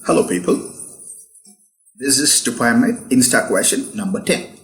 Hello people, this is to find my Insta question number 10.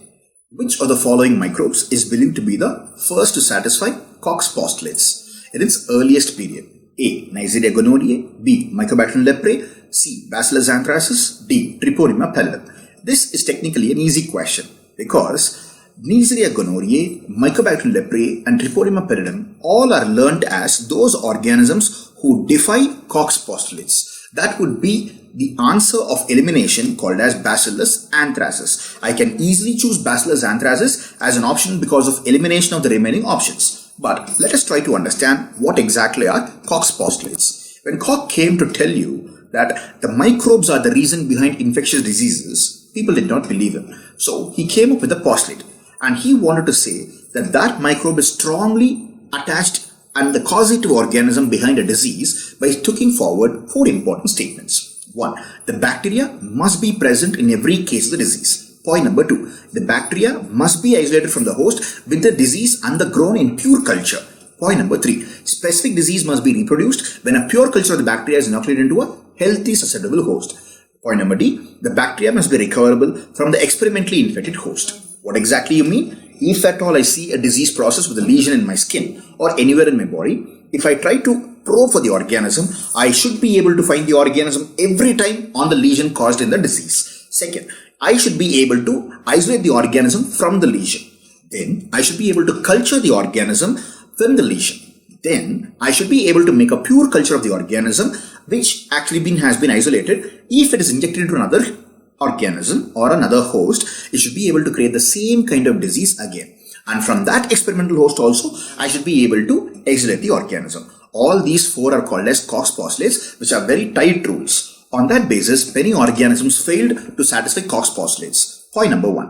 Which of the following microbes is believed to be the first to satisfy Koch's postulates in its earliest period? A. Neisseria gonorrhoeae, B. Mycobacterium leprae, C. Bacillus anthracis, D. Treponema pallidum. This is technically an easy question because Neisseria gonorrhoeae, Mycobacterium leprae and Treponema pallidum all are learnt as those organisms who defy Koch's postulates. That would be the answer of elimination called as Bacillus anthracis. I can easily choose Bacillus anthracis as an option because of elimination of the remaining options. But let us try to understand what exactly are Koch's postulates. When Koch came to tell you that the microbes are the reason behind infectious diseases, people did not believe him. So he came up with a postulate and he wanted to say that that microbe is strongly attached and the causative organism behind a disease by taking forward 4 important statements. 1. The bacteria must be present in every case of the disease. Point number 2. The bacteria must be isolated from the host with the disease undergrown in pure culture. Point number 3. Specific disease must be reproduced when a pure culture of the bacteria is inoculated into a healthy susceptible host. Point number D. The bacteria must be recoverable from the experimentally infected host. What exactly you mean? If at all I see a disease process with a lesion in my skin or anywhere in my body, if I try to probe for the organism, I should be able to find the organism every time on the lesion caused in the disease. Second, I should be able to isolate the organism from the lesion. Then I should be able to culture the organism from the lesion. Then I should be able to make a pure culture of the organism which actually has been isolated. If it is injected into another organism or another host, it should be able to create the same kind of disease again. And from that experimental host also, I should be able to isolate the organism. All these 4 are called as Koch's postulates, which are very tight rules. On that basis, many organisms failed to satisfy Koch's postulates. Point number 1.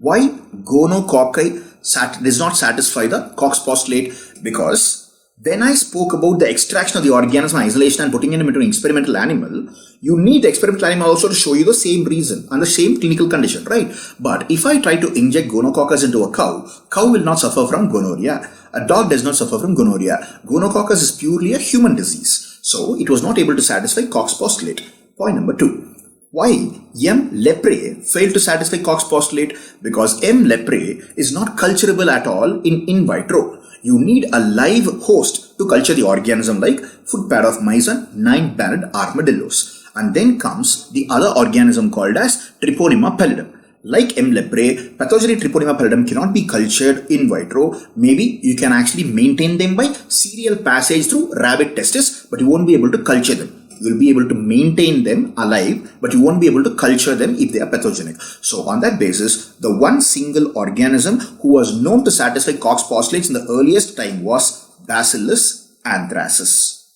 Why gonococci does not satisfy the Koch's postulate? Because when I spoke about the extraction of the organism, isolation and putting it into an experimental animal, you need the experimental animal also to show you the same reason and the same clinical condition, right? But if I try to inject gonococcus into a cow will not suffer from gonorrhea. A dog does not suffer from gonorrhea. Gonococcus is purely a human disease. So it was not able to satisfy Koch's postulate. Point number 2. Why M. leprae failed to satisfy Koch's postulate? Because M. leprae is not culturable at all in vitro. You need a live host to culture the organism like footpad of mice and 9-banded armadillos. And then comes the other organism called as Treponema pallidum. Like M. leprae, pathogenic Treponema pallidum cannot be cultured in vitro. Maybe you can actually maintain them by serial passage through rabbit testes, but you won't be able to culture them. You will be able to maintain them alive, but you won't be able to culture them if they are pathogenic. So on that basis, the one single organism who was known to satisfy Koch's postulates in the earliest time was Bacillus anthracis.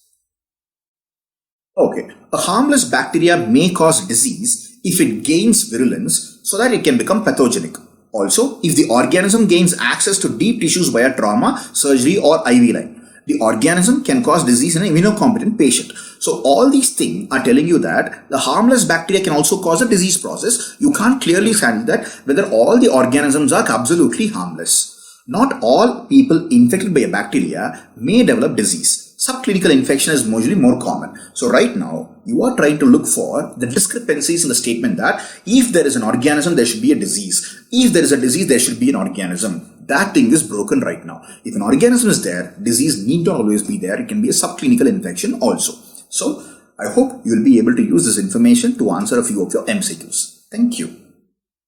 Okay, a harmless bacteria may cause disease if it gains virulence so that it can become pathogenic. Also, if the organism gains access to deep tissues via trauma, surgery or IV line, the organism can cause disease in an immunocompetent patient. So all these things are telling you that the harmless bacteria can also cause a disease process. You can't clearly say that whether all the organisms are absolutely harmless. Not all people infected by a bacteria may develop disease. Subclinical infection is usually more common. So right now, you are trying to look for the discrepancies in the statement that if there is an organism, there should be a disease. If there is a disease, there should be an organism. That thing is broken right now. If an organism is there, disease need not always be there. It can be a subclinical infection also. So, I hope you will be able to use this information to answer a few of your MCQs. Thank you.